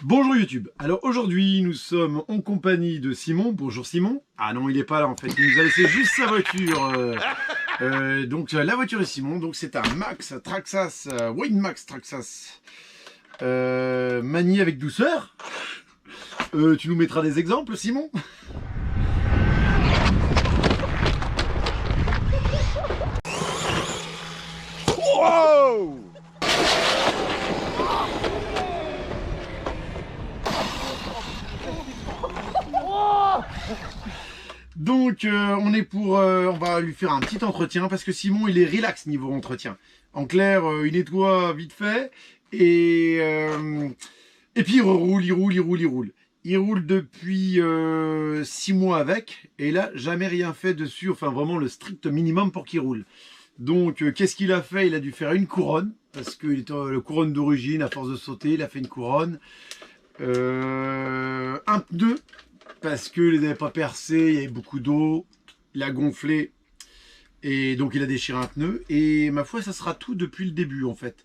Bonjour YouTube. Alors aujourd'hui nous sommes en compagnie de Simon. Bonjour Simon. Ah non, il est pas là en fait, il nous a laissé juste sa voiture. Donc la voiture de Simon, donc c'est un Max Traxxas, Winmax Traxxas, manié avec douceur. Tu nous mettras des exemples Simon? Wow! Donc on va lui faire un petit entretien parce que Simon il est relax niveau entretien. En clair, il nettoie vite fait et puis il roule. Il roule depuis 6 mois avec et là jamais rien fait dessus, enfin vraiment le strict minimum pour qu'il roule. Donc qu'est-ce qu'il a fait? Il a dû faire une couronne parce que le couronne d'origine, à force de sauter, il a fait une couronne. Un pneu parce qu'il les avait pas percés, il y avait beaucoup d'eau, il a gonflé et donc il a déchiré un pneu. Et ma foi, ça sera tout depuis le début en fait.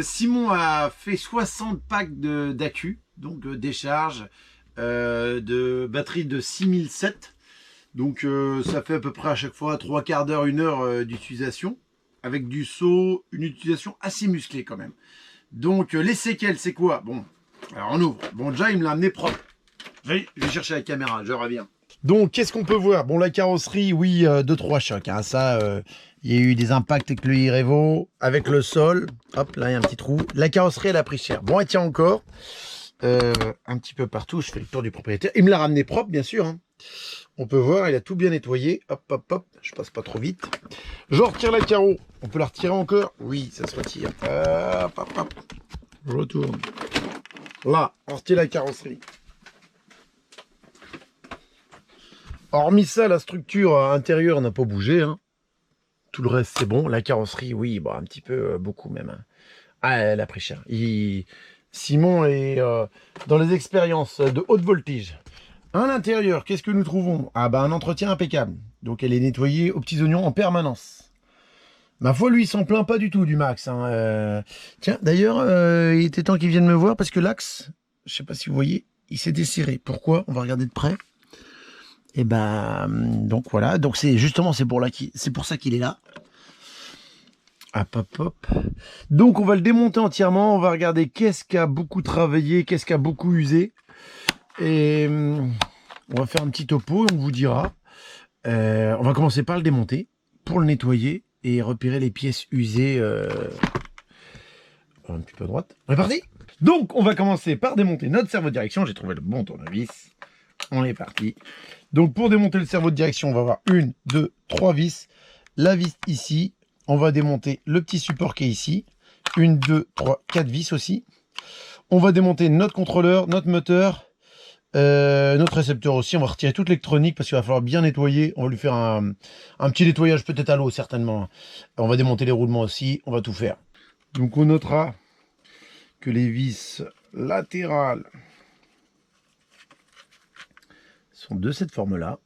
Simon a fait 60 packs d'accu, donc décharge, de batterie de 6007. Donc ça fait à peu près à chaque fois 3 quarts d'heure, 1 heure d'utilisation. Avec du seau, une utilisation assez musclée quand même. Donc les séquelles, c'est quoi? Bon, alors on ouvre. Bon, déjà il me l'a amené propre. Je vais chercher la caméra, je reviens. Donc, qu'est-ce qu'on peut voir? Bon, la carrosserie, oui, 2-3 chocs. Hein. Ça, il y a eu des impacts avec le Irevo, avec le sol. Hop, là, il y a un petit trou. La carrosserie, elle a pris cher. Bon, elle tient encore. Un petit peu partout. Je fais le tour du propriétaire. Il me l'a ramené propre, bien sûr. Hein. On peut voir, il a tout bien nettoyé. Hop, hop, hop. Je passe pas trop vite. Je retire la carreau. On peut la retirer encore? Oui, ça se retire. Hop, hop, hop. Je retourne. Là, on retire la carrosserie. Hormis ça, la structure intérieure n'a pas bougé. Hein. Tout le reste, c'est bon. La carrosserie, oui, bon, un petit peu, beaucoup même. Hein. Ah, elle a pris cher. Simon est dans les expériences de haute voltige. À l'intérieur, qu'est-ce que nous trouvons? Ah, bah, un entretien impeccable. Donc, elle est nettoyée aux petits oignons en permanence. Ma foi, lui, il s'en plaint pas du tout du Max. Hein. Tiens, d'ailleurs, il était temps qu'il vienne me voir parce que l'axe, je sais pas si vous voyez, il s'est desserré. Pourquoi? On va regarder de près. Et ben donc voilà, donc c'est justement c'est pour ça qu'il est là. Hop hop hop. Donc on va le démonter entièrement, on va regarder qu'est-ce qui a beaucoup travaillé, qu'est-ce qui a beaucoup usé. Et on va faire un petit topo et on vous dira. On va commencer par le démonter pour le nettoyer et repérer les pièces usées. Un petit peu à droite. On est parti. Donc on va commencer par démonter notre servo de direction. J'ai trouvé le bon tournevis. On est parti. Donc pour démonter le servo de direction, on va avoir 1, 2, 3 vis. La vis ici. On va démonter le petit support qui est ici. 1, 2, 3, 4 vis aussi. On va démonter notre contrôleur, notre moteur, notre récepteur aussi. On va retirer toute l'électronique parce qu'il va falloir bien nettoyer. On va lui faire un petit nettoyage peut-être à l'eau certainement. On va démonter les roulements aussi. On va tout faire. Donc on notera que les vis latérales sont de cette forme-là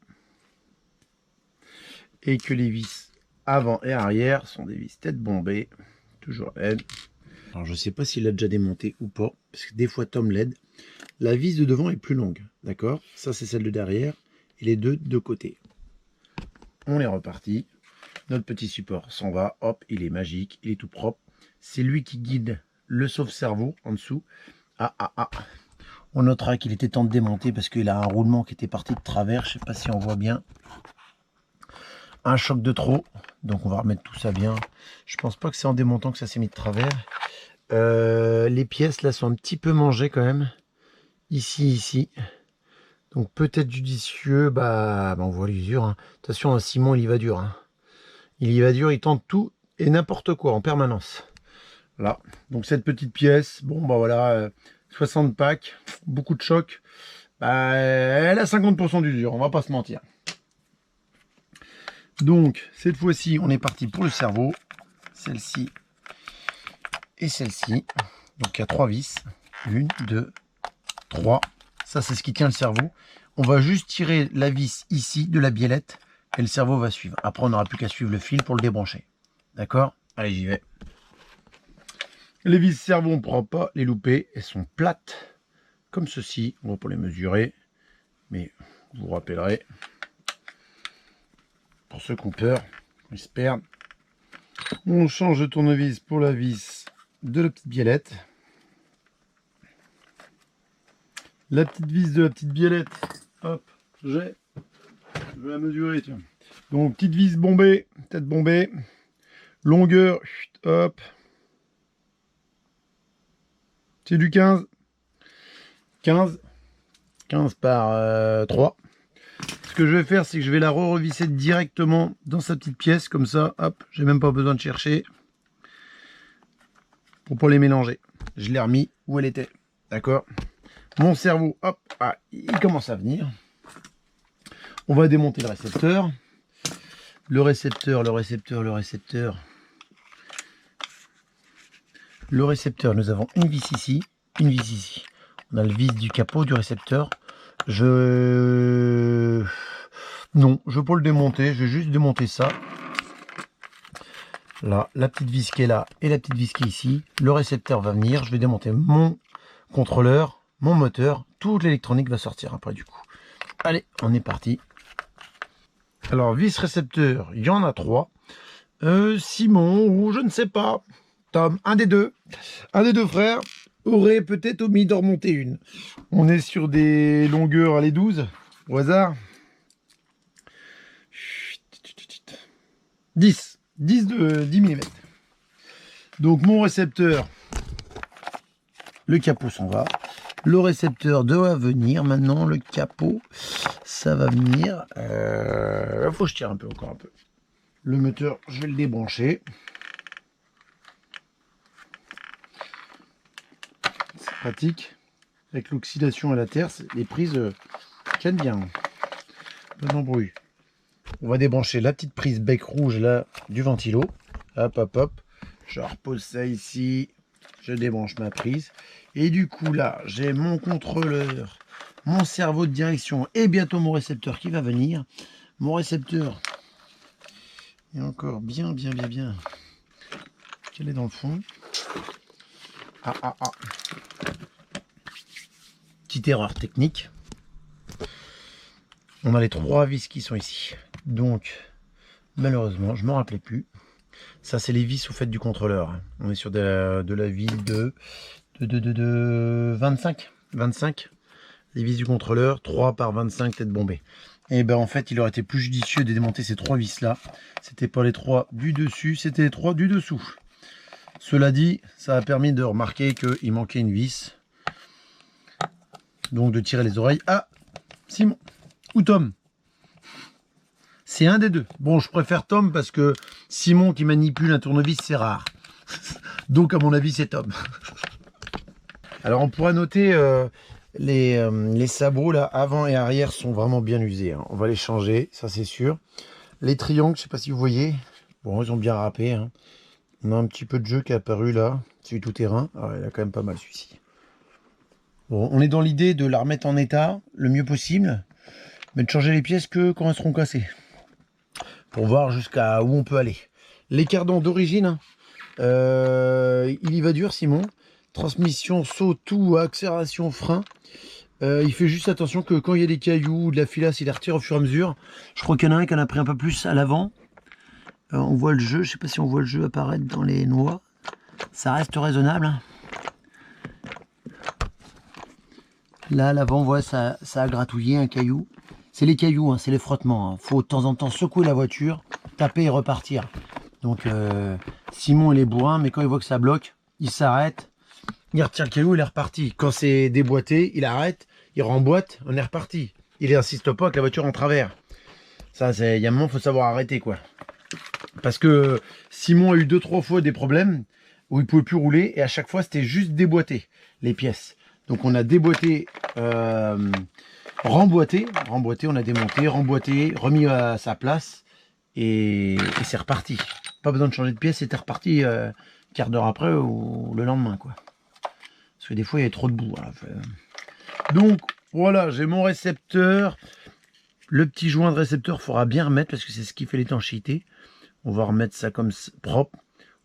et que les vis avant et arrière sont des vis tête bombée, toujours LED. Alors je sais pas s'il l'a déjà démonté ou pas, parce que des fois Tom l'aide. La vis de devant est plus longue, d'accord? Ça c'est celle de derrière et les deux de côté. On est reparti. Notre petit support s'en va, hop, il est magique, il est tout propre. C'est lui qui guide le sauve-cerveau en dessous. On notera qu'il était temps de démonter parce qu'il a un roulement qui était parti de travers. Je ne sais pas si on voit bien. Un choc de trop. Donc on va remettre tout ça bien. Je pense pas que c'est en démontant que ça s'est mis de travers. Les pièces là sont un petit peu mangées quand même. Ici. Donc peut-être judicieux. Bah on voit l'usure. Hein. Attention, Simon il y va dur. Hein. Il y va dur, il tente tout et n'importe quoi en permanence. Là. Donc cette petite pièce. Bon bah voilà. 60 packs, beaucoup de chocs, bah, elle a 50% d'usure, on va pas se mentir. Donc cette fois-ci on est parti pour le cerveau, celle-ci et celle-ci. Donc il y a 3 vis, 1, 2, 3, ça c'est ce qui tient le cerveau. On va juste tirer la vis ici de la biellette et le cerveau va suivre. Après on n'aura plus qu'à suivre le fil pour le débrancher. D'accord? Allez, j'y vais. Les vis cerveau, on ne pourra pas les louper, elles sont plates. comme ceci. On va pas les mesurer, mais vous vous rappellerez. Pour ceux qui ont peur, ils se perdent. On change de tournevis pour la vis de la petite biellette. La petite vis de la petite biellette, hop, je vais la mesurer, tiens. Donc, petite vis bombée, tête bombée, longueur, hop, c'est du 15 par 3. Ce que je vais faire, c'est que je vais la revisser directement dans sa petite pièce, comme ça, hop, j'ai même pas besoin de chercher pour pas les mélanger. Je l'ai remis où elle était, d'accord. Mon cerveau, hop, ah, il commence à venir. On va démonter le récepteur. Le récepteur, nous avons une vis ici, une vis ici. On a le vis du capot du récepteur. Non, je ne vais pas le démonter, je vais juste démonter ça. Là, la petite vis qui est là et la petite vis qui est ici. Le récepteur va venir, je vais démonter mon contrôleur, mon moteur. Toute l'électronique va sortir après du coup. Allez, on est parti. Alors, vis récepteur, il y en a 3. Simon, ou je ne sais pas, Tom, un des deux frères, aurait peut-être omis d'en remonter une. On est sur des longueurs, allez, 12, au hasard. 10 mm. Donc, mon récepteur, le capot s'en va. Le récepteur doit venir. Maintenant, le capot, ça va venir. Faut que je tire encore un peu. Le moteur, je vais le débrancher. C'est pratique. Avec l'oxydation à la terre, les prises tiennent bien. Pas d'embrouille. On va débrancher la petite prise bec rouge là du ventilo. Hop, hop, hop. Je repose ça ici. Je débranche ma prise. Et du coup, là, j'ai mon contrôleur, mon cerveau de direction et bientôt mon récepteur qui va venir. Mon récepteur est encore bien. Qu'elle est dans le fond. Ah. Petite erreur technique. On a les 3 vis qui sont ici. Donc, malheureusement, je ne me rappelais plus. Ça, c'est les vis au fait du contrôleur. On est sur de la vis de 25. Les vis du contrôleur, 3 par 25 tête bombée. Et ben en fait, il aurait été plus judicieux de démonter ces 3 vis là. C'était pas les 3 du dessus, c'était les 3 du dessous. Cela dit, ça a permis de remarquer qu'il manquait une vis. Donc de tirer les oreilles à Simon ou Tom. C'est un des deux. Bon, je préfère Tom parce que Simon qui manipule un tournevis, c'est rare. Donc à mon avis, c'est Tom. Alors on pourra noter les sabots là, avant et arrière sont vraiment bien usés. Hein. On va les changer, ça c'est sûr. Les triangles, je sais pas si vous voyez. Bon, ils ont bien râpé. Hein. On a un petit peu de jeu qui est apparu là. Celui tout terrain. Ah, il a quand même pas mal celui-ci. Bon, on est dans l'idée de la remettre en état le mieux possible, mais de changer les pièces que quand elles seront cassées. Pour voir jusqu'à où on peut aller. Les cardans d'origine, il y va dur Simon. Transmission, saut, tout, accélération, frein. Il fait juste attention que quand il y a des cailloux ou de la filasse, il les retire au fur et à mesure. Je crois qu'il y en a un qui en a pris un peu plus à l'avant. On voit le jeu, je sais pas si on voit le jeu apparaître dans les noix. Ça reste raisonnable. Là, à l'avant, voilà, ça a gratouillé un caillou. C'est les cailloux, hein, c'est les frottements. Il faut de temps en temps secouer la voiture, taper et repartir. Donc, Simon, il est bourrin, mais quand il voit que ça bloque, il s'arrête. Il retire le caillou, il est reparti. Quand c'est déboîté, il arrête, il remboîte, on est reparti. Il n'insiste pas avec la voiture en travers. Ça, il y a un moment, il faut savoir arrêter, quoi. Parce que Simon a eu 2-3 fois des problèmes où il ne pouvait plus rouler et à chaque fois, c'était juste déboîté, les pièces. Donc, on a déboîté, remboîté, on a démonté, remboîté, remis à sa place et c'est reparti. Pas besoin de changer de pièce, c'était reparti quart d'heure après ou le lendemain, quoi. Parce que des fois, il y a trop de boue. Voilà. Donc, voilà, j'ai mon récepteur. Le petit joint de récepteur, il faudra bien remettre parce que c'est ce qui fait l'étanchéité. On va remettre ça comme propre.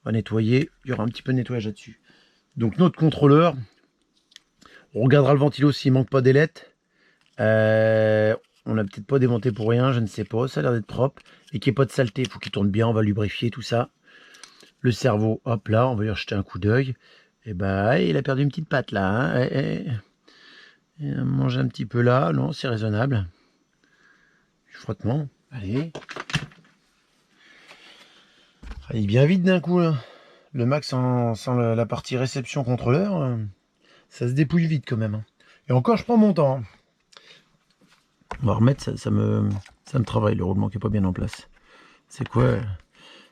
On va nettoyer. Il y aura un petit peu de nettoyage là-dessus. Donc, notre contrôleur, On regardera le ventilo s'il manque pas d'ailettes. On n'a peut-être pas démonté pour rien, je ne sais pas. Ça a l'air d'être propre et qu'il n'y ait pas de saleté. Il faut qu'il tourne bien, on va lubrifier tout ça. Le cerveau, hop là, on va lui jeter un coup d'œil. Et bah, il a perdu une petite patte là. Hein. Il a mangé un petit peu là. Non, c'est raisonnable. Frottement. Allez. Il est bien vite d'un coup. Là. Le Max sans la partie réception contrôleur, ça se dépouille vite quand même. Hein. Et encore, je prends mon temps. Hein. On va remettre, ça me travaille le roulement qui n'est pas bien en place. C'est quoi?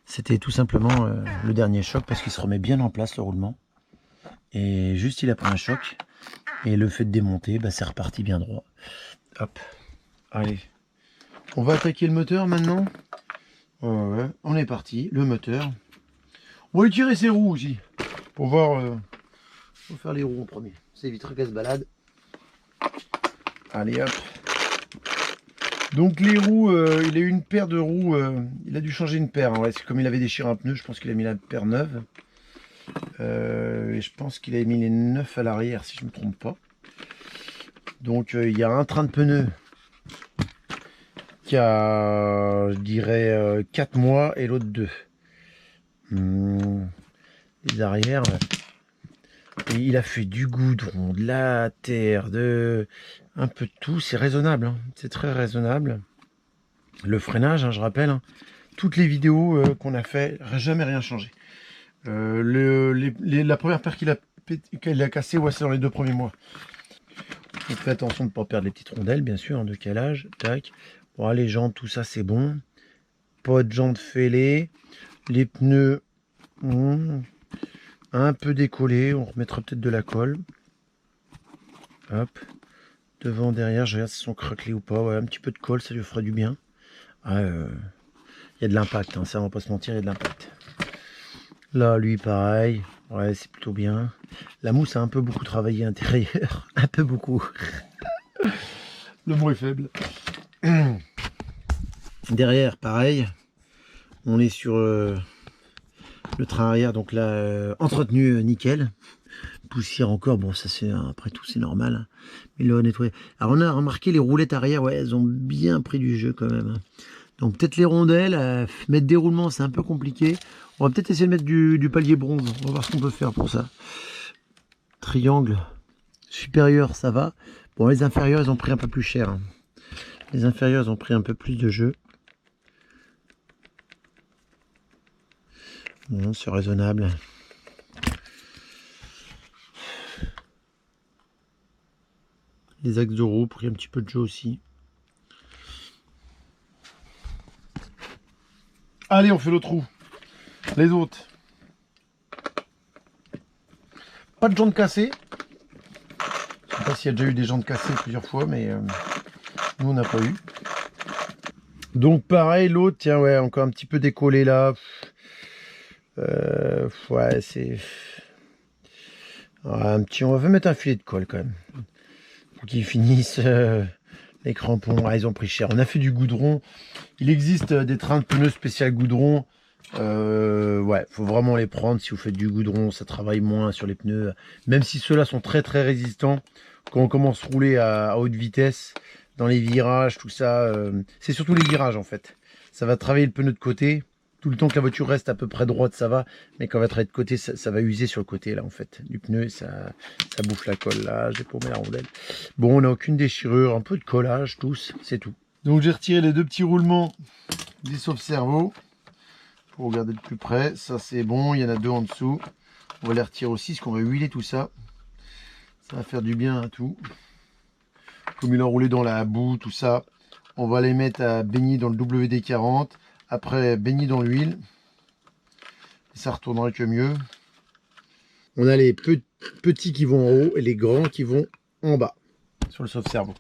C'était tout simplement le dernier choc parce qu'il se remet bien en place le roulement. Et juste il a pris un choc. Et le fait de démonter, bah, c'est reparti bien droit. Hop. Allez. On va attaquer le moteur maintenant. Ouais, on est parti. Le moteur. On va étirer ses roues aussi. Pour voir. On va faire les roues en premier. Ça évitera qu'elle se balade. Allez hop. Donc les roues, il a eu une paire de roues, il a dû changer une paire, hein, ouais, c'est comme il avait déchiré un pneu, je pense qu'il a mis la paire neuve. Et je pense qu'il a mis les neufs à l'arrière si je ne me trompe pas. Donc il y a un train de pneus qui a, je dirais, 4 mois et l'autre 2. Les arrières, et il a fait du goudron, de la terre, un peu de tout, c'est raisonnable, hein. C'est très raisonnable. Le freinage, hein, je rappelle, hein, toutes les vidéos qu'on a fait, jamais rien changé. La première paire qu'il a cassée, ouais, c'est dans les 2 premiers mois. Donc faites attention de ne pas perdre les petites rondelles, bien sûr, en décalage. Tac. Bon, les jantes, tout ça, c'est bon. Pas de jantes fêlées. Les pneus, un peu décollés. On remettra peut-être de la colle. Hop. Devant, derrière, je regarde si sont craquelés ou pas. Ouais, un petit peu de colle, ça lui fera du bien. Il y a de l'impact, hein, ça on va pas se mentir, il y a de l'impact. Là, lui, pareil. Ouais, c'est plutôt bien. La mousse a un peu beaucoup travaillé à l'intérieur. Un peu beaucoup. Le mot est faible. Derrière, pareil. On est sur le train arrière, donc là, entretenu nickel. Poussière encore, bon, ça c'est après tout, c'est normal. Mais là, nettoyé. Alors, on a remarqué les roulettes arrière, ouais, elles ont bien pris du jeu quand même. Donc, peut-être les rondelles, mettre des roulements, c'est un peu compliqué. On va peut-être essayer de mettre du palier bronze. On va voir ce qu'on peut faire pour ça. Triangle supérieur, ça va. Bon, les inférieurs, ils ont pris un peu plus cher. Hein. Les inférieurs, ils ont pris un peu plus de jeu. Bon, c'est raisonnable. Les axes de roue, pris un petit peu de jeu aussi. Allez, on fait l'autre roue. Les autres. Pas de jantes cassées. Je sais pas s'il y a déjà eu des jantes cassées plusieurs fois, mais nous on n'a pas eu. Donc pareil, l'autre, tiens, ouais, encore un petit peu décollé là. Ouais, c'est... un petit... On va mettre un filet de colle quand même. Pour qu'ils finissent... les crampons, ils ont pris cher. On a fait du goudron. Il existe des trains de pneus spécial goudron. Ouais, faut vraiment les prendre. Si vous faites du goudron, ça travaille moins sur les pneus. Même si ceux-là sont très très résistants. Quand on commence à rouler à haute vitesse, dans les virages, tout ça, c'est surtout les virages en fait. Ça va travailler le pneu de côté. Tout le temps que la voiture reste à peu près droite, ça va. Mais quand on va travailler de côté, ça va user sur le côté là en fait du pneu. Et ça bouffe la colle là. J'ai paumé la rondelle. Bon, on n'a aucune déchirure, un peu de collage, tous, c'est tout. Donc j'ai retiré les 2 petits roulements du sauve-cerveau. Pour regarder de plus près, ça c'est bon, il y en a 2 en dessous. On va les retirer aussi, parce qu'on va huiler tout ça. Ça va faire du bien à tout. Comme il a enroulé dans la boue, tout ça, on va les mettre à baigner dans le WD-40. Après, baigner dans l'huile. Ça retournera que mieux. On a les petits qui vont en haut et les grands qui vont en bas, sur le sauve-cerveau.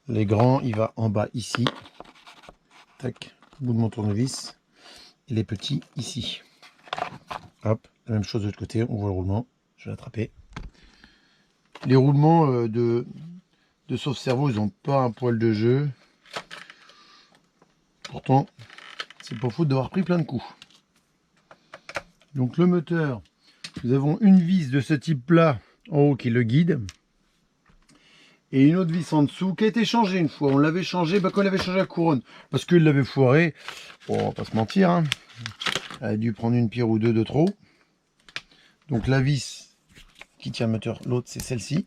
Les grands, il va en bas ici. Tac, au bout de mon tournevis. Et les petits ici. Hop, la même chose de l'autre côté, on voit le roulement. Je vais l'attraper. Les roulements de sauve-cerveau, ils n'ont pas un poil de jeu. Pourtant, c'est pas faute d'avoir pris plein de coups. Donc le moteur, nous avons une vis de ce type-là en haut qui le guide. Et une autre vis en dessous qui a été changée une fois. On l'avait changé quand on avait changé la couronne. Parce qu'il l'avait foiré. Bon, on va pas se mentir. Hein. Elle a dû prendre une pierre ou deux de trop. Donc la vis qui tient le moteur, l'autre c'est celle-ci.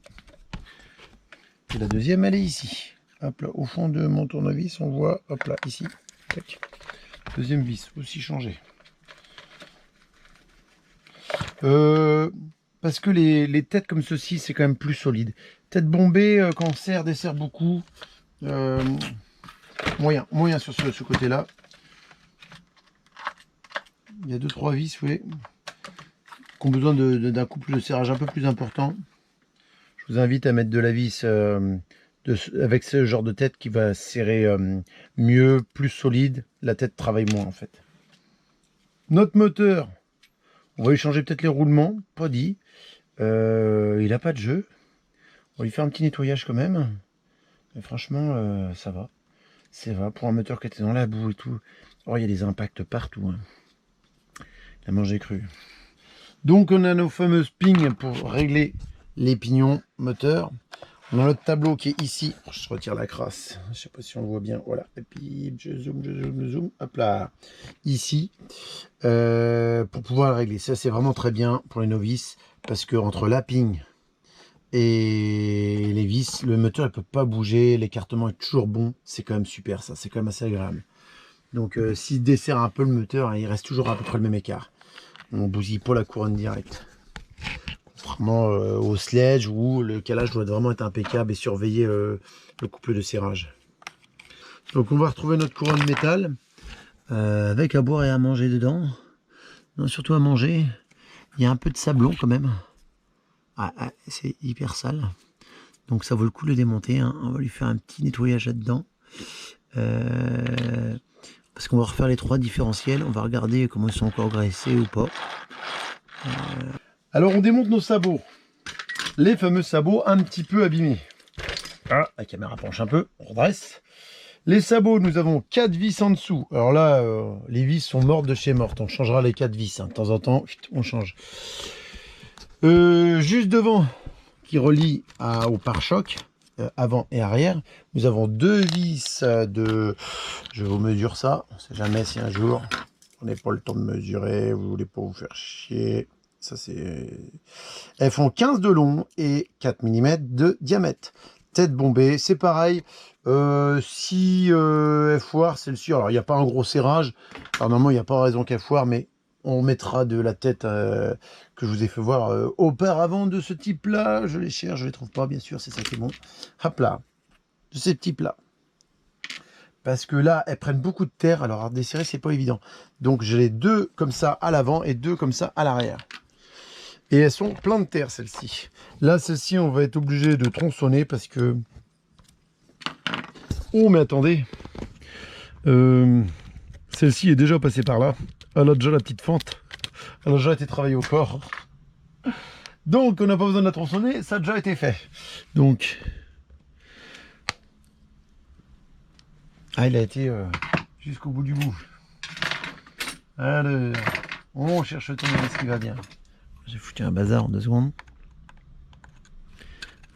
Et la deuxième, elle est ici. Hop là, au fond de mon tournevis, on voit, hop là, ici. Tac. Deuxième vis, aussi changée. Parce que les têtes comme ceci, c'est quand même plus solide. Tête bombée, quand on serre, dessert beaucoup. Moyen sur ce côté-là. Il y a 2-3 vis, vous voyez, qui ont besoin d'un couple de serrage un peu plus important. Je vous invite à mettre de la vis avec ce genre de tête qui va serrer mieux, plus solide. La tête travaille moins en fait. Notre moteur, on va lui changer peut-être les roulements, pas dit. Il n'a pas de jeu. On va lui faire un petit nettoyage quand même. Mais franchement, ça va. Ça va pour un moteur qui était dans la boue et tout. Oh, il y a des impacts partout. Hein. La manger cru. Donc on a nos fameuses pignes pour régler les pignons moteurs. On a notre tableau qui est ici. Je retire la crasse. Je sais pas si on le voit bien. Voilà. Et puis je zoome. Hop là. Ici. Pour pouvoir le régler. Ça c'est vraiment très bien pour les novices. Parce que entre la pigne et les vis, le moteur il peut pas bouger. L'écartement est toujours bon. C'est quand même super ça. C'est quand même assez agréable. Donc s'il dessert un peu le moteur, il reste toujours à peu près le même écart. On bousille pas la couronne directe. Contrairement au sledge où le calage doit vraiment être impeccable et surveiller le couple de serrage. Donc on va retrouver notre couronne métal avec à boire et à manger dedans. Non, surtout à manger. Il y a un peu de sablon quand même. C'est hyper sale. Donc ça vaut le coup de le démonter. Hein. On va lui faire un petit nettoyage là-dedans. Parce qu'on va refaire les 3 différentiels. On va regarder comment ils sont encore graissés ou pas. Alors on démonte nos sabots. Les fameux sabots un petit peu abîmés. Ah, la caméra penche un peu. On redresse. Les sabots, nous avons 4 vis en dessous. Alors là, les vis sont mortes de chez mortes. On changera les 4 vis. Hein. De temps en temps, on change. Juste devant, qui relie au pare-choc, avant et arrière, nous avons 2 vis de... Je vous mesure ça. On ne sait jamais si un jour, on n'est pas le temps de mesurer, vous voulez pas vous faire chier. Ça c'est... Elles font 15 de long et 4 mm de diamètre. Tête bombée, c'est pareil. Si elle foire, celle-ci, alors il n'y a pas un gros serrage. Alors normalement, il n'y a pas raison qu'elle foire, mais on mettra de la tête que je vous ai fait voir auparavant de ce type-là. Je les cherche, je les trouve pas, bien sûr, c'est ça qui est bon. Hop là, de ces types-là. Parce que là, elles prennent beaucoup de terre, alors à desserrer, c'est pas évident. Donc j'ai 2 comme ça à l'avant et 2 comme ça à l'arrière. Et elles sont plein de terre, celles-ci. Là, celles-ci, on va être obligé de tronçonner parce que... Oh, mais attendez. Celle-ci est déjà passée par là. Elle a déjà la petite fente. Elle a déjà été travaillée au corps. Donc, on n'a pas besoin de la tronçonner. Ça a déjà été fait. Donc... Ah, il a été jusqu'au bout du bout. Alors, on cherche le tournevis qui va bien. J'ai foutu un bazar en 2 secondes.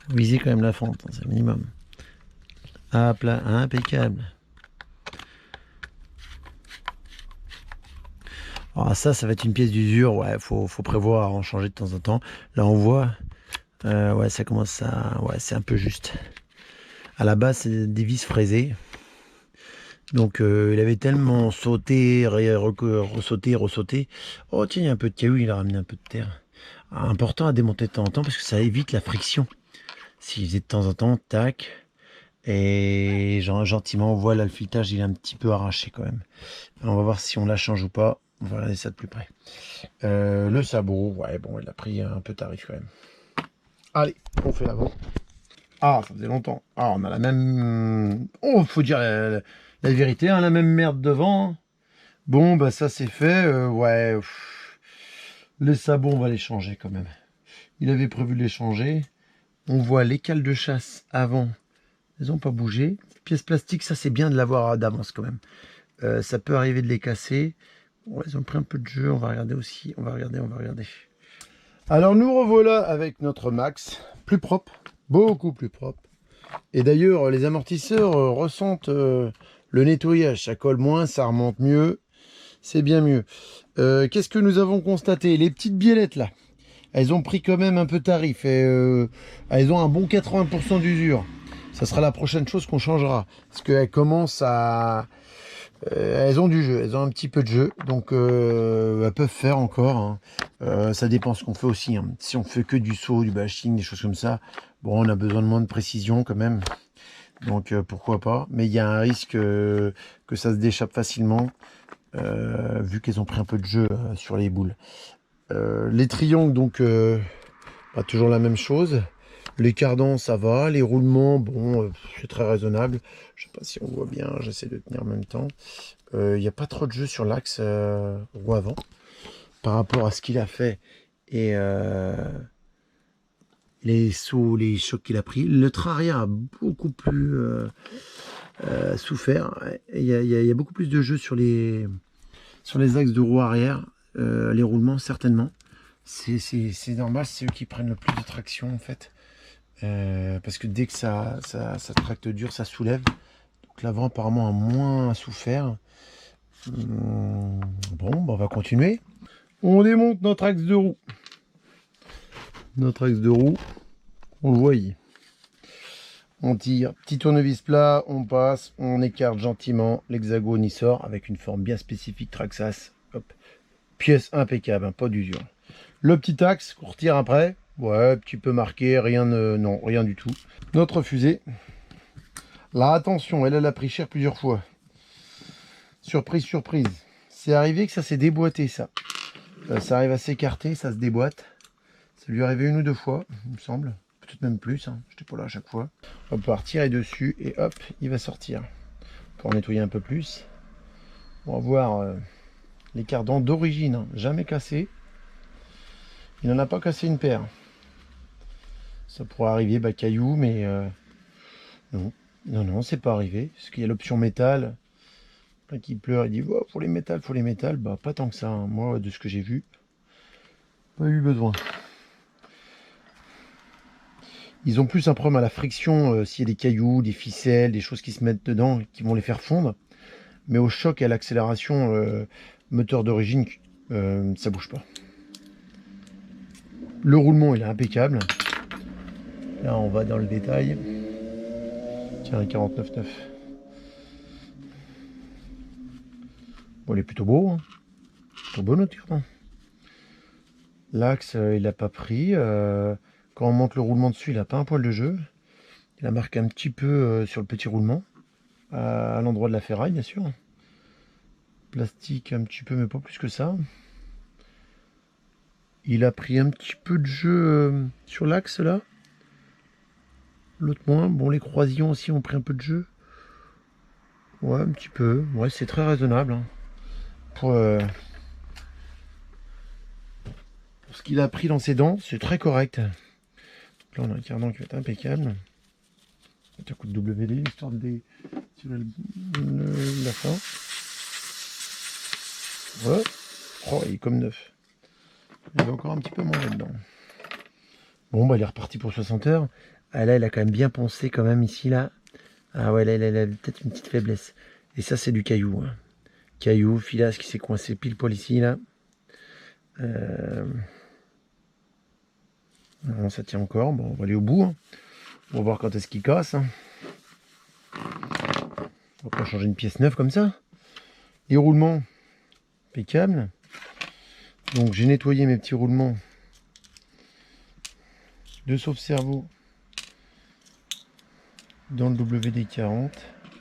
Faut viser quand même la fente, hein, c'est le minimum. Hop là, impeccable. Alors ça va être une pièce d'usure, ouais, faut prévoir à en changer de temps en temps. Là on voit, ouais, ça commence à, ouais, c'est un peu juste. À la base c'est des vis fraisées. Donc il avait tellement sauté, ressauté. Oh tiens, il y a un peu de caillou, il a ramené un peu de terre. Important à démonter de temps en temps parce que ça évite la friction. S'il faisait de temps en temps, tac. Et gentiment, on voit là le filetage, il est un petit peu arraché quand même. On va voir si on la change ou pas. On va regarder ça de plus près. Le sabot, ouais, bon, il a pris un peu tarif quand même. Allez, on fait l'avant. Ah, ça faisait longtemps. Ah, on a la même... Oh, faut dire la vérité, hein, la même merde devant. Bon, bah ça c'est fait. Ouais, les sabots, on va les changer quand même. Il avait prévu de les changer. On voit les cales de chasse avant. Elles n'ont pas bougé. Pièces plastiques, ça c'est bien de l'avoir d'avance quand même. Ça peut arriver de les casser. Bon, elles ont pris un peu de jeu. On va regarder aussi. On va regarder. Alors nous revoilà avec notre Max. Plus propre. Beaucoup plus propre. Et d'ailleurs, les amortisseurs ressentent le nettoyage. Ça colle moins, ça remonte mieux. C'est bien mieux. Qu'est-ce que nous avons constaté? Les petites biellettes là, elles ont pris quand même un peu tarif. Et, elles ont un bon 80% d'usure. Ça sera la prochaine chose qu'on changera. Parce qu'elles commencent à... elles ont du jeu, elles ont un petit peu de jeu. Donc elles peuvent faire encore. Hein. Ça dépend ce qu'on fait aussi. Hein. Si on fait que du saut, du bashing, des choses comme ça, bon, on a besoin de moins de précision quand même. Donc pourquoi pas. Mais il y a un risque que ça se déchappe facilement. Vu qu'elles ont pris un peu de jeu sur les boules. Les triangles, donc, pas toujours la même chose. Les cardans, ça va. Les roulements, bon, c'est très raisonnable. Je sais pas si on voit bien, j'essaie de tenir en même temps. Il n'y a pas trop de jeu sur l'axe roue avant par rapport à ce qu'il a fait et les sauts, les chocs qu'il a pris. Le train arrière a beaucoup plus souffert. Il y a beaucoup plus de jeu sur les axes de roue arrière. Les roulements, certainement. C'est normal, c'est eux qui prennent le plus de traction en fait. Parce que dès que ça tracte dur, ça soulève. Donc l'avant apparemment a moins souffert. Bon, bah, on va continuer. On démonte notre axe de roue. Notre axe de roue, on le voit. On tire, petit tournevis plat, on passe, on écarte gentiment. L'hexagone y sort avec une forme bien spécifique Traxxas. Hop. Pièce impeccable, hein, pas d'usure. Le petit axe qu'on retire après, ouais, petit peu marqué, rien, non, rien du tout. Notre fusée. Là, attention, elle a pris cher plusieurs fois. Surprise, surprise. C'est arrivé que ça s'est déboîté, ça. Ça arrive à s'écarter, ça se déboîte. Ça lui est arrivé une ou deux fois, il me semble. Peut-être même plus, hein. J'étais pas là à chaque fois. On va pouvoir tirer dessus et hop, il va sortir. Pour nettoyer un peu plus. On va voir les cardans d'origine, hein, jamais cassés. Il n'en a pas cassé une paire. Ça pourrait arriver, bah, caillou, mais non. Non, c'est pas arrivé. Parce qu'il y a l'option métal. Qui pleure, il dit oh, faut les métals. Bah, pas tant que ça. Hein. Moi, de ce que j'ai vu, pas eu besoin. Ils ont plus un problème à la friction s'il y a des cailloux, des ficelles, des choses qui se mettent dedans qui vont les faire fondre. Mais au choc et à l'accélération moteur d'origine, ça bouge pas. Le roulement, il est impeccable. Là, on va dans le détail. Tiens, un 49,9. Bon, il est plutôt beau. Hein. Plutôt beau notre cardin. L'axe, il n'a pas pris. Quand on monte le roulement dessus, il n'a pas un poil de jeu. Il a marqué un petit peu sur le petit roulement. À l'endroit de la ferraille, bien sûr. Plastique un petit peu, mais pas plus que ça. Il a pris un petit peu de jeu sur l'axe, là. L'autre moins. Bon, les croisillons aussi ont pris un peu de jeu. Ouais, un petit peu. Ouais, c'est très raisonnable. Hein. Pour ce qu'il a pris dans ses dents, c'est très correct. Donc là, on a un cardan qui va être impeccable. Un coup de WD, histoire de tirer la fin. Ouais. Oh, il est comme neuf. Il y a encore un petit peu moins dedans. Bon, bah, il est reparti pour 60 heures. Ah, là, il a quand même bien poncé, quand même, ici, là. Ah ouais, là, il a peut-être une petite faiblesse. Et ça, c'est du caillou. Hein. Caillou, filasse qui s'est coincé pile poil ici, là. Non, ça tient encore. Bon, on va aller au bout. Hein. On va voir quand est-ce qu'il casse. Hein. On va pas changer une pièce neuve comme ça. Les roulements, impeccable. Donc, j'ai nettoyé mes petits roulements de sauve-cerveau dans le WD-40.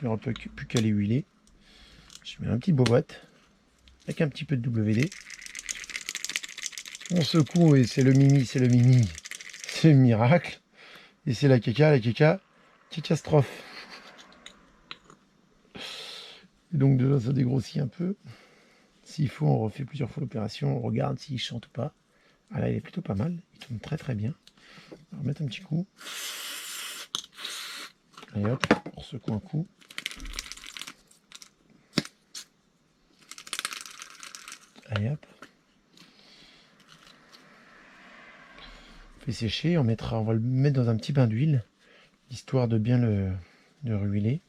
Il n'y aura plus qu'à les huiler. Je mets un petit boîte avec un petit peu de WD. On secoue et c'est le mimi. C'est le miracle. Et c'est la catastrophe. Et donc déjà ça dégrossit un peu. S'il faut, on refait plusieurs fois l'opération. On regarde s'il chante ou pas. Ah là, il est plutôt pas mal. Il tourne très très bien. On va remettre un petit coup. Et hop, on secoue un coup. Allez hop. On fait sécher. On va le mettre dans un petit bain d'huile. histoire de bien le ruiler.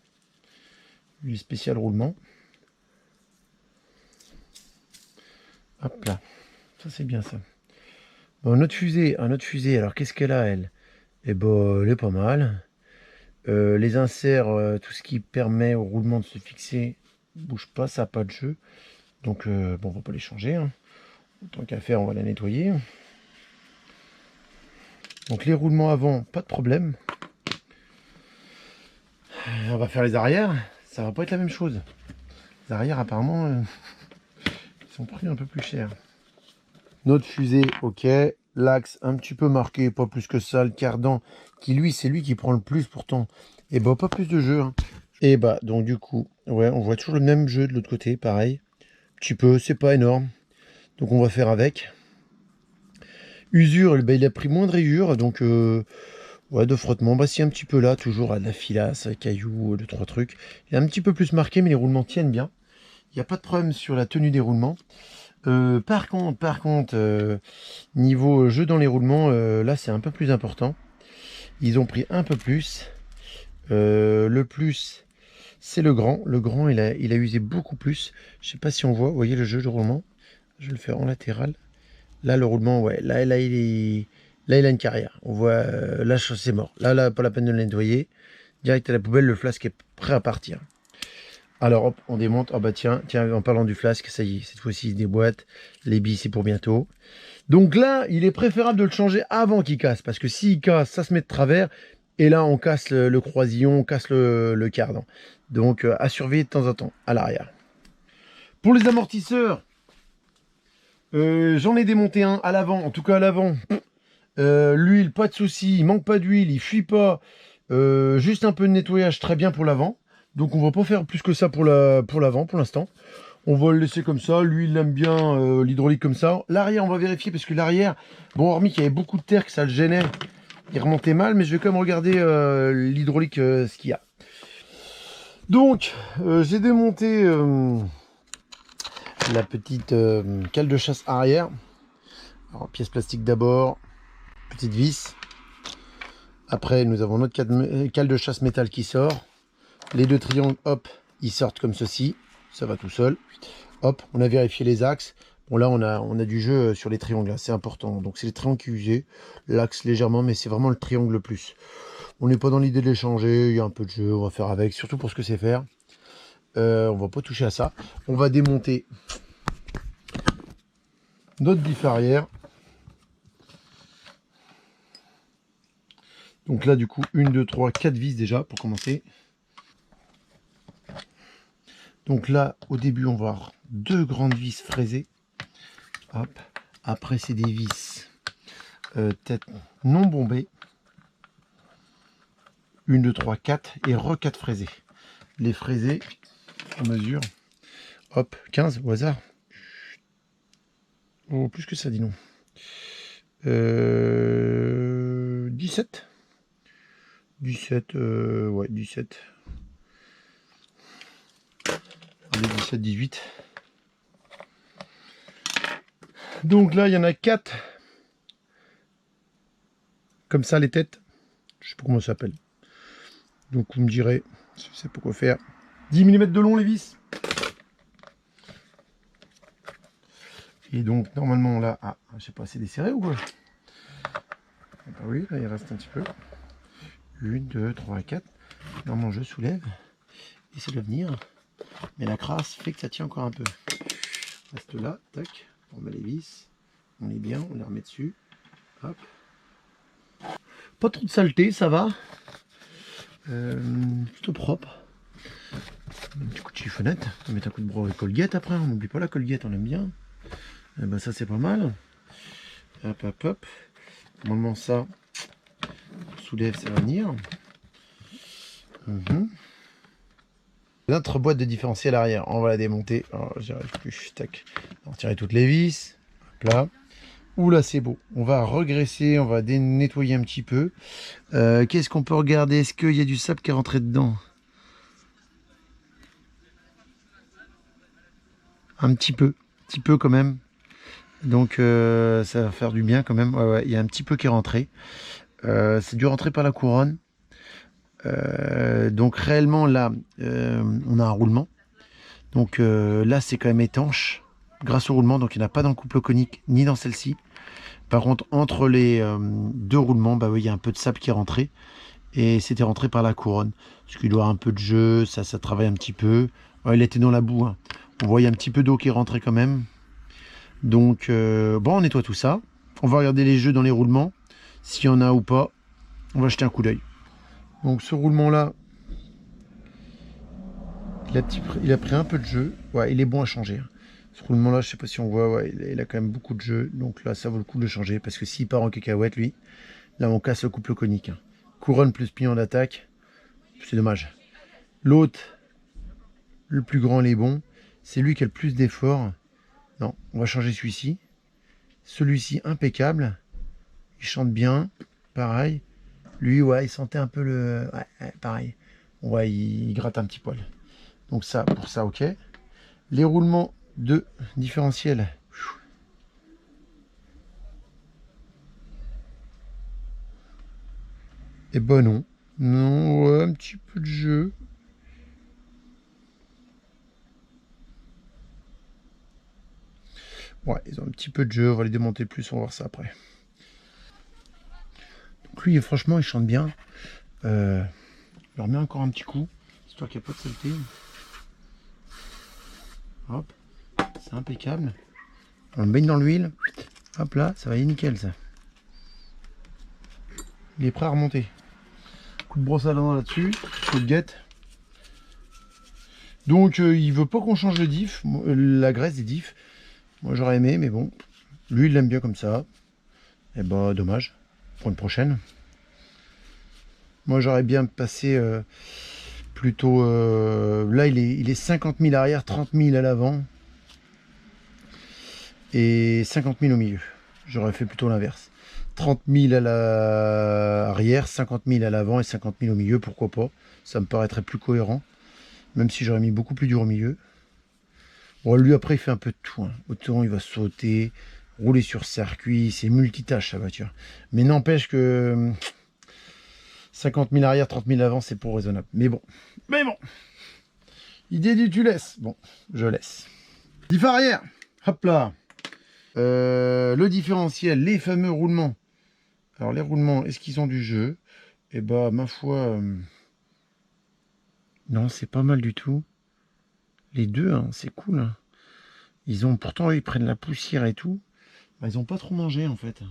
Huile spéciale roulement. Hop là, ça c'est bien ça. Bon, notre fusée, alors qu'est-ce qu'elle a elle? Eh ben, elle est pas mal. Les inserts, tout ce qui permet au roulement de se fixer, bouge pas, ça n'a pas de jeu. Donc bon, on va pas les changer. Hein. Tant qu'à faire, on va la nettoyer. Donc les roulements avant, pas de problème. On va faire les arrières, ça va pas être la même chose. Les arrières apparemment, ils sont pris un peu plus cher. Notre fusée, ok. L'axe un petit peu marqué, pas plus que ça. Le cardan, qui lui, c'est lui qui prend le plus pourtant. Et bah pas plus de jeu. Hein. Et bah donc du coup, ouais, on voit toujours le même jeu de l'autre côté, pareil. Un petit peu, c'est pas énorme. Donc on va faire avec. Usure, bah, il a pris moins de rayures, donc ouais, de frottement. Bah si un petit peu là, toujours à de la filasse, cailloux, 2-3 trucs. Il est un petit peu plus marqué, mais les roulements tiennent bien. Il n'y a pas de problème sur la tenue des roulements. Par contre, niveau jeu dans les roulements, là c'est un peu plus important. Ils ont pris un peu plus. Le plus, c'est le grand. Le grand, il a usé beaucoup plus. Je sais pas si on voit. Vous voyez le jeu de roulement? Je vais le faire en latéral. Là, le roulement, ouais. Là, il a une carrière. On voit, là, c'est mort. Là, pas la peine de le nettoyer. Direct à la poubelle, le flasque est prêt à partir. Alors hop, on démonte. Ah bah tiens, en parlant du flasque, ça y est, cette fois-ci il se déboîte. Les billes, c'est pour bientôt. Donc là, il est préférable de le changer avant qu'il casse, parce que s'il casse, ça se met de travers, et là on casse le croisillon, on casse le cardan. Donc à surveiller de temps en temps, à l'arrière. Pour les amortisseurs, j'en ai démonté un à l'avant, en tout cas à l'avant. L'huile, pas de souci, il manque pas d'huile, il fuit pas. Juste un peu de nettoyage, très bien pour l'avant. Donc on va pas faire plus que ça pour l'avant pour l'instant. On va le laisser comme ça. Lui, il aime bien l'hydraulique comme ça. L'arrière, on va vérifier parce que l'arrière, bon, hormis qu'il y avait beaucoup de terre, que ça le gênait, il remontait mal, mais je vais quand même regarder l'hydraulique, ce qu'il y a. Donc, j'ai démonté la petite cale de chasse arrière. Alors, pièce plastique d'abord, petite vis. Après, nous avons notre cale de chasse métal qui sort. Les deux triangles, hop, ils sortent comme ceci. Ça va tout seul. Hop, on a vérifié les axes. Bon là, on a du jeu sur les triangles, c'est important. Donc c'est les triangles qui usent. L'axe légèrement, mais c'est vraiment le triangle le plus. On n'est pas dans l'idée de les changer. Il y a un peu de jeu, on va faire avec. Surtout pour ce que c'est faire. On va pas toucher à ça. On va démonter notre diff arrière. Donc là, du coup, 1, 2, 3, 4 vis déjà pour commencer. Donc là, au début, on va avoir 2 grandes vis fraisées. Hop. Après, c'est des vis tête non bombées. 1, 2, 3, 4 et re 4 fraisées. Les fraisées, on mesure. Hop, 15 au hasard. Oh, plus que ça, dis donc. 17. 17, ouais, 17. Allez, 17, 18. Donc là, il y en a 4. Comme ça, les têtes. Je sais pas comment ça s'appelle. Donc, vous me direz, je sais pas quoi faire. 10 mm de long, les vis. Et donc, normalement, là, ah, je sais pas, c'est desserré ou quoi? Ah bah oui, là, il reste un petit peu. 1, 2, 3, 4. Normalement, je soulève. Et ça doit venir. Mais la crasse fait que ça tient encore un peu. Reste là, tac. On met les vis. On est bien, on les remet dessus. Hop. Pas trop de saleté, ça va. Plutôt propre. Un petit coup de chiffonnette. On va mettre un coup de brosse et Colgate après. On n'oublie pas la Colgate, on aime bien. Et ben ça c'est pas mal. Hop hop hop. Normalement ça, on soulève, ça va venir. Notre boîte de différentiel arrière, on va la démonter. Alors j'y arrive plus. Tac. On va retirer toutes les vis. Hop là. Ouh là c'est beau. On va regresser, on va nettoyer un petit peu. Qu'est-ce qu'on peut regarder? Est-ce qu'il y a du sable qui est rentré dedans? Un petit peu quand même. Donc ça va faire du bien quand même. Ouais, il y a un petit peu qui est rentré. C'est dû rentrer par la couronne. Donc réellement là, on a un roulement. Donc là, c'est quand même étanche grâce au roulement. Donc il n'y en a pas dans le couple conique ni dans celle-ci. Par contre, entre les deux roulements, bah oui, il y a un peu de sable qui est rentré. Et c'était rentré par la couronne. Parce qu'il doit avoir un peu de jeu, ça travaille un petit peu. Ouais, il était dans la boue. Hein. On voyait un petit peu d'eau qui est rentrée quand même. Donc bon, on nettoie tout ça. On va regarder les jeux dans les roulements. S'il y en a ou pas, on va jeter un coup d'œil. Donc ce roulement-là, il a pris un peu de jeu. Ouais, il est bon à changer. Ce roulement-là, je sais pas si on voit, ouais, il a quand même beaucoup de jeu. Donc là, ça vaut le coup de le changer. Parce que s'il part en cacahuète, lui, là, on casse le couple conique. Hein. Couronne plus pignon d'attaque. C'est dommage. L'autre, le plus grand, il est bon. C'est lui qui a le plus d'efforts. Non, on va changer celui-ci. Celui-ci, impeccable. Il chante bien. Pareil. Lui, ouais, il sentait un peu le... Ouais, pareil. Ouais, il gratte un petit poil. Donc ça, pour ça, ok. Les roulements de différentiel. Et ben non. Non, ouais, un petit peu de jeu. Ouais, ils ont un petit peu de jeu. On va les démonter plus, on va voir ça après. Donc lui, franchement, il chante bien. Je leur mets encore un petit coup, histoire qu'il n'y a pas de saleté. Hop, c'est impeccable. On le baigne dans l'huile. Hop là, ça va y aller nickel ça. Il est prêt à remonter. Coup de brosse à dents là-dessus, coup de guette. Donc il veut pas qu'on change le diff, la graisse des diffs. Moi j'aurais aimé, mais bon. Lui il l'aime bien comme ça. Et bah dommage. Pour une prochaine. Moi j'aurais bien passé plutôt... là il est 50 000 arrière, 30 000 à l'avant. Et 50 000 au milieu. J'aurais fait plutôt l'inverse. 30 000 à l'arrière, 50 000 à l'avant et 50 000 au milieu, pourquoi pas. Ça me paraîtrait plus cohérent. Même si j'aurais mis beaucoup plus dur au milieu. Bon, lui après il fait un peu de tout. Hein. Autant il va sauter, rouler sur circuit, c'est multitâche sa voiture. Mais n'empêche que 50 000 arrière, 30 000 avant, c'est pour raisonnable. Mais bon. Idée du tu laisses. Bon, je laisse. Diff arrière. Hop là. Le différentiel, les fameux roulements. Alors les roulements, est-ce qu'ils ont du jeu? Eh bah ma foi, non, c'est pas mal du tout. Les deux, hein, c'est cool. Hein. Pourtant ils prennent la poussière et tout. Bah, ils ont pas trop mangé en fait.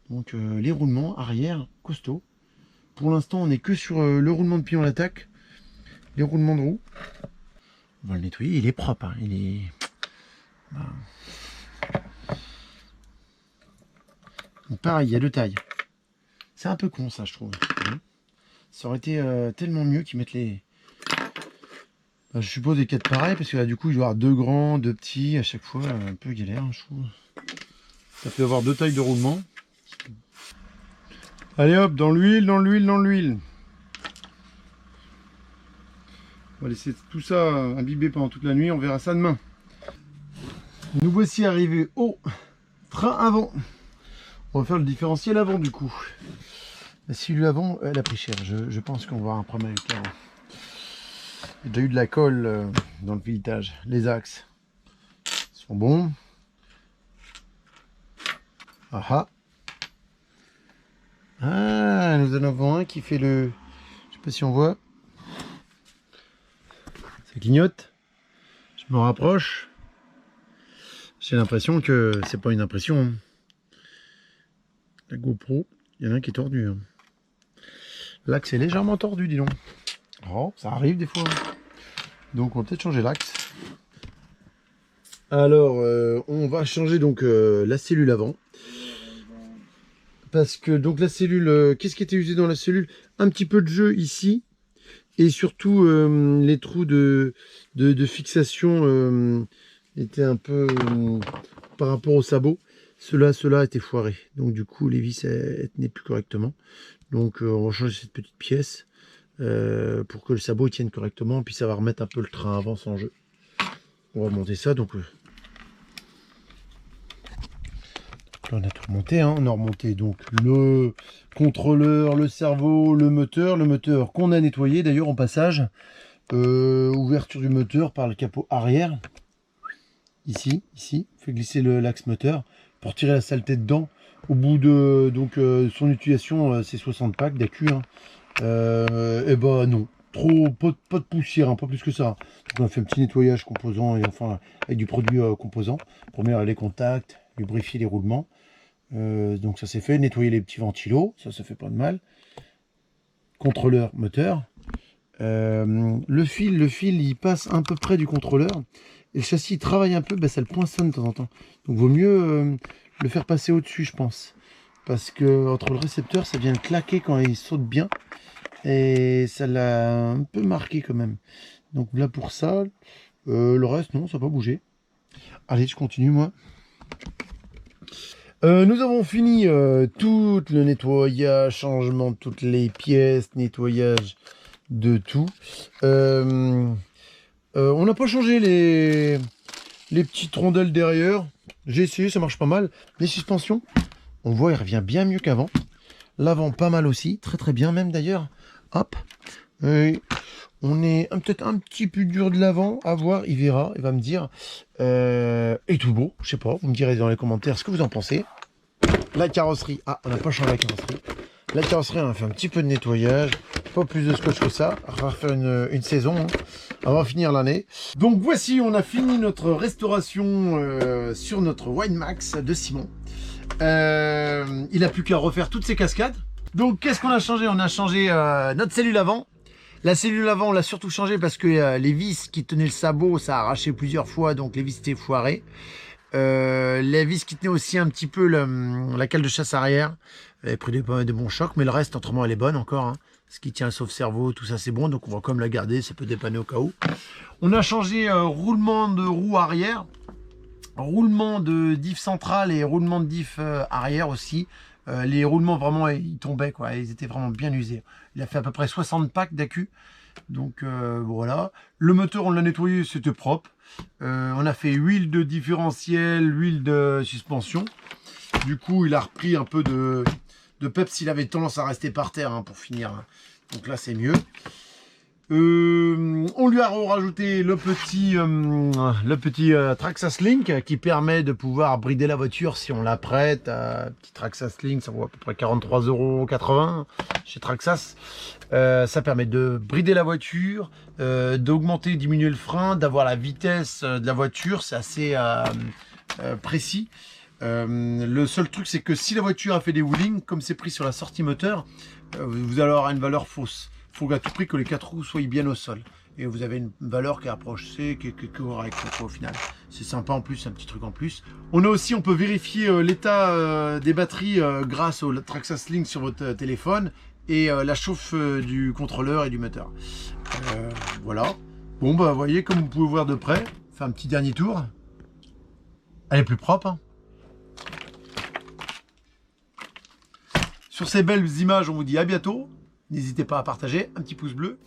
Donc les roulements arrière, costaud. Pour l'instant, on n'est que sur le roulement de pignon d'attaque, les roulements de roue. On va le nettoyer. Il est propre. Hein. Il est. Bah. Donc, pareil, il y a deux tailles. C'est un peu con ça, je trouve. Ça aurait été tellement mieux qu'ils mettent les... Bah, je suppose des 4 pareils, parce que là du coup il doit y avoir deux grands, deux petits, à chaque fois, un peu galère, je trouve. Ça fait avoir deux tailles de roulement. Allez hop, dans l'huile, dans l'huile, dans l'huile. On va laisser tout ça imbiber pendant toute la nuit, on verra ça demain. Nous voici arrivés au train avant. On va faire le différentiel avant du coup. La cellule avant, elle a pris cher. Je pense qu'on va avoir un problème avec l'avant. Il y a déjà eu de la colle dans le filetage. Les axes sont bons. Ah ah, nous en avons un qui fait le... Je sais pas si on voit. Ça clignote. Je me rapproche. J'ai l'impression que c'est pas une impression. Hein. La GoPro, il y en a un qui est tordu. Hein. L'axe est légèrement tordu, dis donc. Oh, ça arrive des fois. Donc on va peut-être changer l'axe. Alors, on va changer donc la cellule avant. Parce que donc la cellule, qu'est-ce qui était usé dans la cellule? Un petit peu de jeu ici. Et surtout les trous de fixation étaient un peu par rapport au sabot. Cela était foiré. Donc du coup les vis elles tenaient plus correctement. Donc on va changer cette petite pièce pour que le sabot tienne correctement. Puis ça va remettre un peu le train avant sans jeu. On va monter ça. Donc là, on a tout remonté, hein. On a remonté donc le contrôleur, le cerveau, le moteur qu'on a nettoyé d'ailleurs en passage. Ouverture du moteur par le capot arrière. Ici, fait glisser l'axe moteur pour tirer la saleté dedans. Au bout de son utilisation, c'est 60 packs d'accu. Hein. Et bah non, pas de poussière, hein, pas plus que ça. Donc on a fait un petit nettoyage composant et enfin avec du produit composant pour mettre les contacts, lubrifier les roulements. Donc ça c'est fait, nettoyer les petits ventilos, ça fait pas de mal. Contrôleur moteur. Le fil il passe un peu près du contrôleur et le châssis il travaille un peu, bah, ça le poinçonne de temps en temps. Donc vaut mieux le faire passer au-dessus, je pense, parce que entre le récepteur ça vient de claquer quand il saute bien et ça l'a un peu marqué quand même. Donc là pour ça, le reste non, ça n'a pas bougé. Allez, je continue moi. Nous avons fini tout le nettoyage, changement de toutes les pièces, nettoyage de tout. On n'a pas changé les petites rondelles derrière. J'ai essayé, ça marche pas mal. Les suspensions, on voit, il revient bien mieux qu'avant. L'avant, pas mal aussi, très très bien même d'ailleurs. Hop. On est peut-être un petit peu dur de l'avant, à voir, il verra, il va me dire. Et tout beau, je sais pas, vous me direz dans les commentaires ce que vous en pensez. La carrosserie, on n'a pas changé la carrosserie. La carrosserie, on a fait un petit peu de nettoyage, pas plus de scotch que ça. On va faire une saison, hein. On va finir l'année. Donc voici, on a fini notre restauration sur notre Winemax de Simon. Il n'a plus qu'à refaire toutes ses cascades. Donc qu'est-ce qu'on a changé? On a changé notre cellule avant. La cellule avant, on l'a surtout changé parce que les vis qui tenaient le sabot, ça a arraché plusieurs fois, donc les vis étaient foirées. Les vis qui tenaient aussi un petit peu la cale de chasse arrière, elle a pris de bons chocs, mais le reste, autrement, elle est bonne encore. Hein. Ce qui tient sauf cerveau, tout ça c'est bon, donc on va quand même la garder, ça peut dépanner au cas où. On a changé roulement de roue arrière, roulement de diff central et roulement de diff arrière aussi. Les roulements vraiment ils tombaient quoi, ils étaient vraiment bien usés. Il a fait à peu près 60 packs d'accu. Donc voilà. Le moteur on l'a nettoyé, c'était propre. On a fait huile de différentiel, huile de suspension. Du coup il a repris un peu de peps, il avait tendance à rester par terre hein, pour finir. Donc là c'est mieux. On lui a rajouté le petit Traxxas Link qui permet de pouvoir brider la voiture si on la prête. Petit Traxxas Link, ça vaut à peu près 43,80 € chez Traxxas. Ça permet de brider la voiture, d'augmenter, diminuer le frein, d'avoir la vitesse de la voiture. C'est assez précis. Le seul truc c'est que si la voiture a fait des wheelings, comme c'est pris sur la sortie moteur, vous allez avoir une valeur fausse. Il faut à tout prix que les 4 roues soient bien au sol. Et vous avez une valeur qui est approchée, qui est correcte au final. C'est sympa en plus, un petit truc en plus. On peut vérifier l'état des batteries grâce au Traxxas Link sur votre téléphone et la chauffe du contrôleur et du moteur. Voilà. Bon bah vous voyez, comme vous pouvez voir de près, on fait un petit dernier tour. Elle est plus propre. Hein. Sur ces belles images, on vous dit à bientôt. N'hésitez pas à partager, un petit pouce bleu.